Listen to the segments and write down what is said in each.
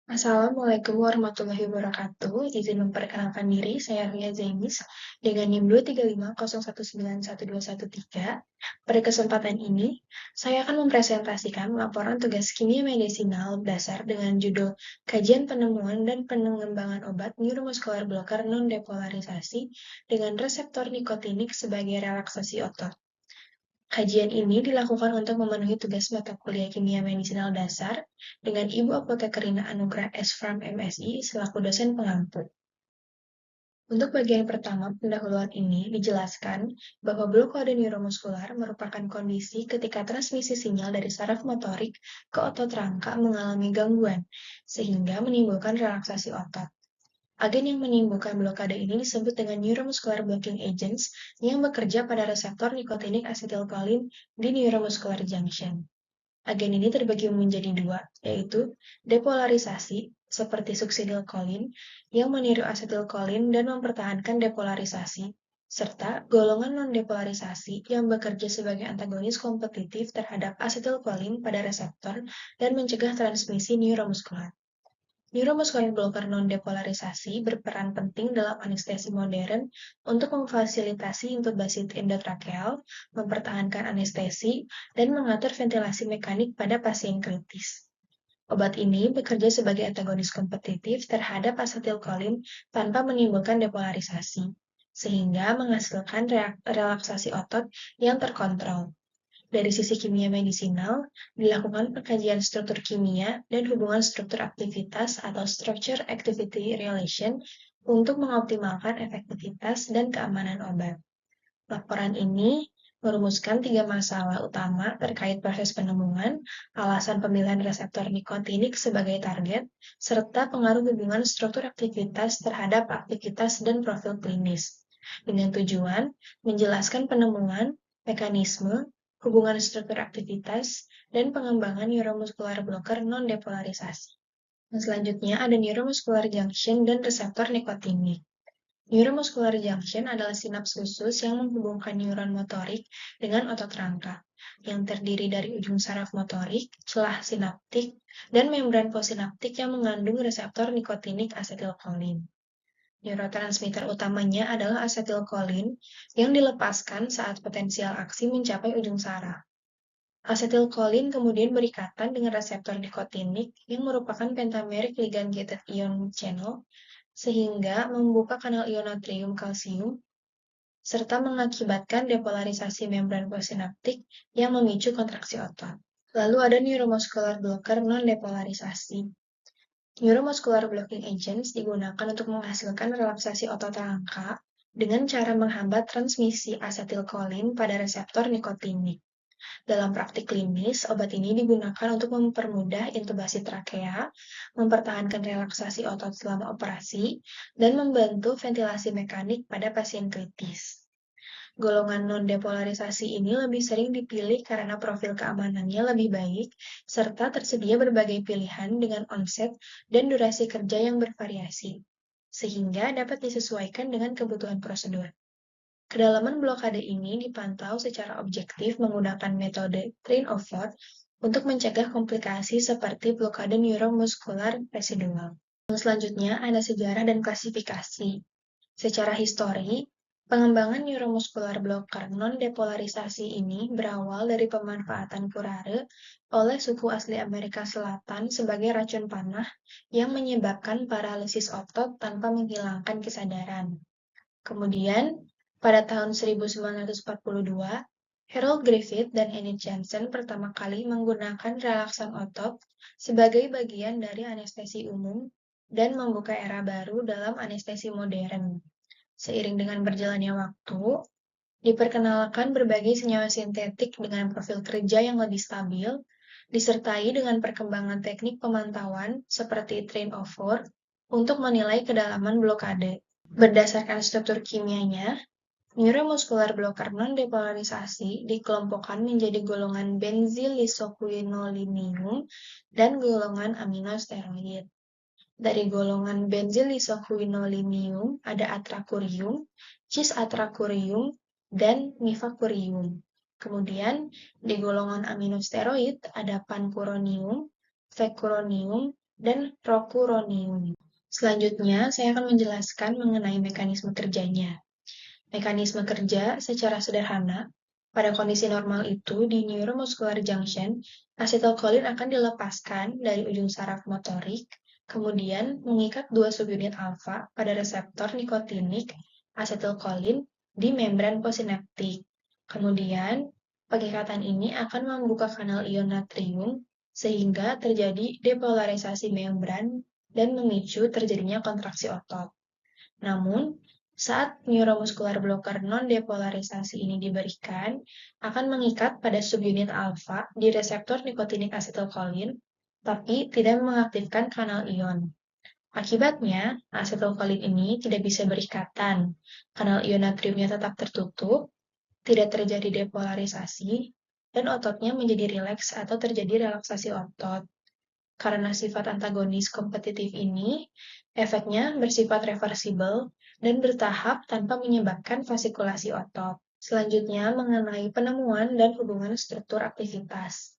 Assalamualaikum warahmatullahi wabarakatuh. Izin memperkenalkan diri, saya Ria Zainis dengan NIM 23501911213. Pada kesempatan ini, saya akan mempresentasikan laporan tugas kimia medisinal dasar dengan judul Kajian Penemuan dan Pengembangan Obat Neuromuscular Blocker Non-Depolarisasi dengan Reseptor Nikotinik sebagai relaksasi otot. Kajian ini dilakukan untuk memenuhi tugas mata kuliah kimia medisinal dasar dengan Ibu Apotekerina Anugrah S. Farm MSI selaku dosen pengampu. Untuk bagian pertama pendahuluan ini dijelaskan bahwa blokade neuromuskular merupakan kondisi ketika transmisi sinyal dari saraf motorik ke otot rangka mengalami gangguan, sehingga menimbulkan relaksasi otot. Agen yang menimbulkan blokade ini disebut dengan neuromuscular blocking agents yang bekerja pada reseptor nikotinik asetilkolin di neuromuscular junction. Agen ini terbagi menjadi dua, yaitu depolarisasi, seperti suksidilkolin, yang meniru asetilkolin dan mempertahankan depolarisasi, serta golongan non-depolarisasi yang bekerja sebagai antagonis kompetitif terhadap asetilkolin pada reseptor dan mencegah transmisi neuromuskular. Neuromuscular blocker non-depolarisasi berperan penting dalam anestesi modern untuk memfasilitasi intubasi endotrakeal, mempertahankan anestesi, dan mengatur ventilasi mekanik pada pasien kritis. Obat ini bekerja sebagai antagonis kompetitif terhadap asetilkolin tanpa menimbulkan depolarisasi, sehingga menghasilkan relaksasi otot yang terkontrol. Dari sisi kimia medisinal, dilakukan pengkajian struktur kimia dan hubungan struktur aktivitas atau structure-activity relation untuk mengoptimalkan efektivitas dan keamanan obat. Laporan ini merumuskan 3 masalah utama terkait proses penemuan, alasan pemilihan reseptor nikotinik sebagai target, serta pengaruh hubungan struktur aktivitas terhadap aktivitas dan profil klinis, dengan tujuan menjelaskan penemuan, mekanisme, hubungan struktur aktivitas, dan pengembangan neuromuscular blocker non-depolarisasi. Selanjutnya ada neuromuscular junction dan reseptor nikotinik. Neuromuscular junction adalah sinaps khusus yang menghubungkan neuron motorik dengan otot rangka, yang terdiri dari ujung saraf motorik, celah sinaptik, dan membran postsinaptik yang mengandung reseptor nikotinik asetilkolin. Neurotransmitter utamanya adalah asetilkolin yang dilepaskan saat potensial aksi mencapai ujung saraf. Asetilkolin kemudian berikatan dengan reseptor nikotinik yang merupakan pentameric ligand-gated ion channel sehingga membuka kanal ion natrium kalsium serta mengakibatkan depolarisasi membran postsinaptik yang memicu kontraksi otot. Lalu ada neuromuscular blocker non-depolarisasi. Neuromuscular blocking agents digunakan untuk menghasilkan relaksasi otot rangka dengan cara menghambat transmisi asetilkolin pada reseptor nikotinik. Dalam praktik klinis, obat ini digunakan untuk mempermudah intubasi trakea, mempertahankan relaksasi otot selama operasi, dan membantu ventilasi mekanik pada pasien kritis. Golongan non-depolarisasi ini lebih sering dipilih karena profil keamanannya lebih baik, serta tersedia berbagai pilihan dengan onset dan durasi kerja yang bervariasi, sehingga dapat disesuaikan dengan kebutuhan prosedur. Kedalaman blokade ini dipantau secara objektif menggunakan metode train of thought untuk mencegah komplikasi seperti blokade neuromuskular residual. Selanjutnya ada sejarah dan klasifikasi. Secara histori, pengembangan neuromuskular blocker non-depolarisasi ini berawal dari pemanfaatan curare oleh suku asli Amerika Selatan sebagai racun panah yang menyebabkan paralisis otot tanpa menghilangkan kesadaran. Kemudian, pada tahun 1942, Harold Griffith dan Enid Jansen pertama kali menggunakan relaksan otot sebagai bagian dari anestesi umum dan membuka era baru dalam anestesi modern. Seiring dengan berjalannya waktu, diperkenalkan berbagai senyawa sintetik dengan profil kerja yang lebih stabil, disertai dengan perkembangan teknik pemantauan seperti train of thought untuk menilai kedalaman blokade. Berdasarkan struktur kimianya, neuromuscular blocker non-depolarisasi dikelompokkan menjadi golongan benzylisoquinolinium dan golongan aminosteroid. Dari golongan benzylisoquinolinium ada atrakurium, cis-atrakurium, dan nifacurium. Kemudian, di golongan aminosteroid ada pancuronium, vecuronium, dan procuronium. Selanjutnya, saya akan menjelaskan mengenai mekanisme kerjanya. Mekanisme kerja secara sederhana, pada kondisi normal itu di neuromuscular junction, asetylcholine akan dilepaskan dari ujung saraf motorik, kemudian mengikat dua subunit alfa pada reseptor nikotinik asetylcholine di membran possinaptik. Kemudian, pengikatan ini akan membuka kanal ion natrium sehingga terjadi depolarisasi membran dan memicu terjadinya kontraksi otot. Namun, saat neuromuscular blocker non-depolarisasi ini diberikan, akan mengikat pada subunit alfa di reseptor nikotinik asetylcholine, tapi tidak mengaktifkan kanal ion. Akibatnya, asetylcholine ini tidak bisa berikatan, kanal ion natriumnya tetap tertutup, tidak terjadi depolarisasi, dan ototnya menjadi rileks atau terjadi relaksasi otot. Karena sifat antagonis kompetitif ini, efeknya bersifat reversibel dan bertahap tanpa menyebabkan fasikulasi otot. Selanjutnya, mengenai penemuan dan hubungan struktur aktivitas.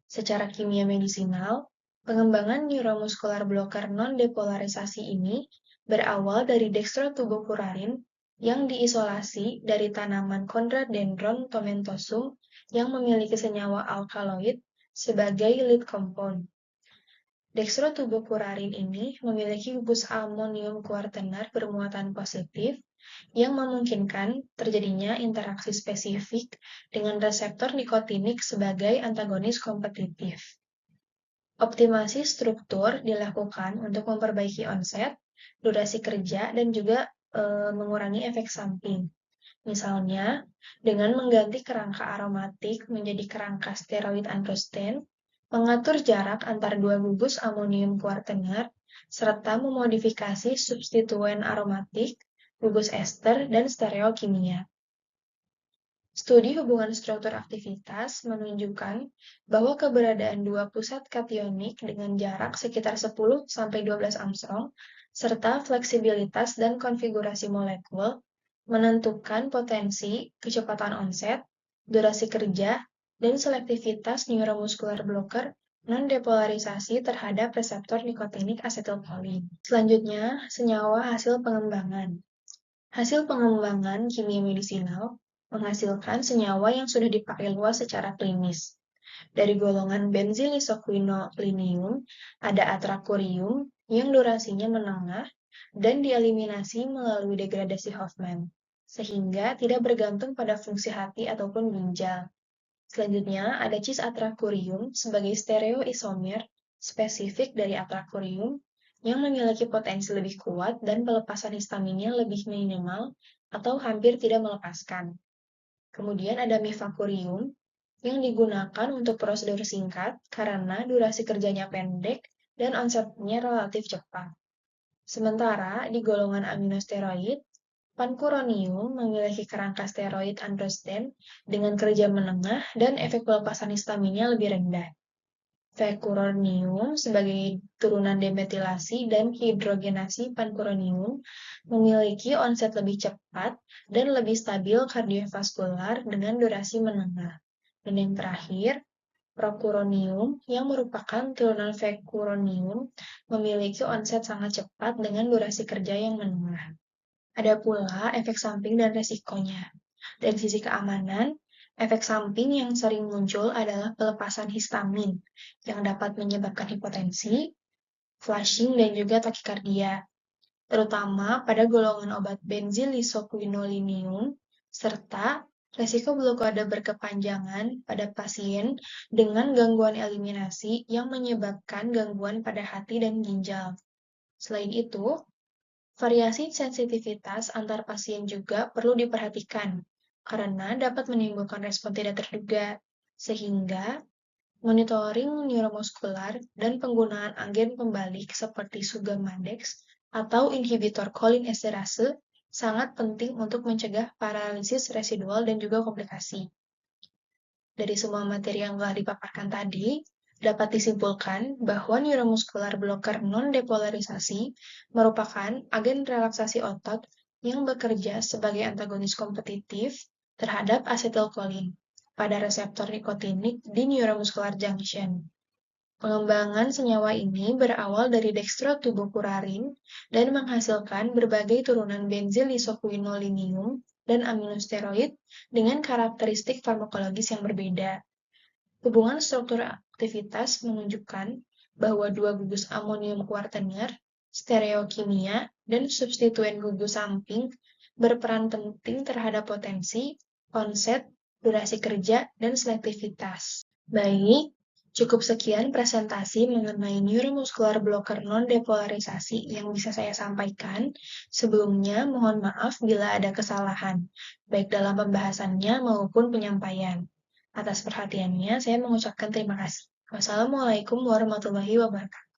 Secara kimia medisinal, pengembangan neuromuscular blocker non-depolarisasi ini berawal dari dextrotubocurarin yang diisolasi dari tanaman Chondrodendron tomentosum yang memiliki senyawa alkaloid sebagai lead compound. Dextrotubocurarin ini memiliki gugus amonium kuartener bermuatan positif yang memungkinkan terjadinya interaksi spesifik dengan reseptor nikotinik sebagai antagonis kompetitif. Optimasi struktur dilakukan untuk memperbaiki onset, durasi kerja, dan juga mengurangi efek samping. Misalnya, dengan mengganti kerangka aromatik menjadi kerangka steroid androsten, mengatur jarak antar dua gugus amonium kuartener, serta memodifikasi substituen aromatik, gugus ester, dan stereokimia. Studi hubungan struktur aktivitas menunjukkan bahwa keberadaan dua pusat kationik dengan jarak sekitar 10-12 angstrom serta fleksibilitas dan konfigurasi molekul menentukan potensi, kecepatan onset, durasi kerja, dan selektivitas neuromuscular blocker non-depolarisasi terhadap reseptor nikotinik asetylcholine. Selanjutnya, senyawa hasil pengembangan. Hasil pengembangan kimia medisinal menghasilkan senyawa yang sudah dipakai luas secara klinis. Dari golongan benzylisoquinolinium, ada atracurium yang durasinya menengah dan dieliminasi melalui degradasi Hofmann, sehingga tidak bergantung pada fungsi hati ataupun ginjal. Selanjutnya, ada cis atracurium sebagai stereoisomer spesifik dari atracurium yang memiliki potensi lebih kuat dan pelepasan histaminnya lebih minimal atau hampir tidak melepaskan. Kemudian ada mifacurium yang digunakan untuk prosedur singkat karena durasi kerjanya pendek dan onsetnya relatif cepat. Sementara di golongan aminosteroid, pancuronium memiliki kerangka steroid androsten dengan kerja menengah dan efek pelepasan histaminnya lebih rendah. Vecuronium sebagai turunan demetilasi dan hidrogenasi pancuronium memiliki onset lebih cepat dan lebih stabil kardiovaskular dengan durasi menengah. Dan yang terakhir, procuronium yang merupakan turunan vecuronium memiliki onset sangat cepat dengan durasi kerja yang menengah. Ada pula efek samping dan resikonya. Dari sisi keamanan, efek samping yang sering muncul adalah pelepasan histamin yang dapat menyebabkan hipotensi, flushing, dan juga takikardia, terutama pada golongan obat benzylisoquinolinium, serta resiko blokade berkepanjangan pada pasien dengan gangguan eliminasi yang menyebabkan gangguan pada hati dan ginjal. Selain itu, variasi sensitivitas antar pasien juga perlu diperhatikan, karena dapat menimbulkan respon tidak terduga, sehingga monitoring neuromuskular dan penggunaan agen pembalik seperti Sugemadex atau inhibitor kolin esterase sangat penting untuk mencegah paralisis residual dan juga komplikasi. Dari semua materi yang telah dipaparkan tadi, dapat disimpulkan bahwa neuromuscular blocker non-depolarisasi merupakan agen relaksasi otot yang bekerja sebagai antagonis kompetitif terhadap asetylcholine pada reseptor nikotinik di neuromuscular junction. Pengembangan senyawa ini berawal dari dextrotubokurarin dan menghasilkan berbagai turunan benzil isoquinolinium dan aminosteroid dengan karakteristik farmakologis yang berbeda. Hubungan struktur aktivitas menunjukkan bahwa dua gugus amonium kuartener, stereokimia, dan substituen gugus samping berperan penting terhadap potensi, onset, durasi kerja, dan selektivitas. Baik, cukup sekian presentasi mengenai neuromuscular blocker non-depolarisasi yang bisa saya sampaikan. Sebelumnya, mohon maaf bila ada kesalahan, baik dalam pembahasannya maupun penyampaian. Atas perhatiannya, saya mengucapkan terima kasih. Wassalamualaikum warahmatullahi wabarakatuh.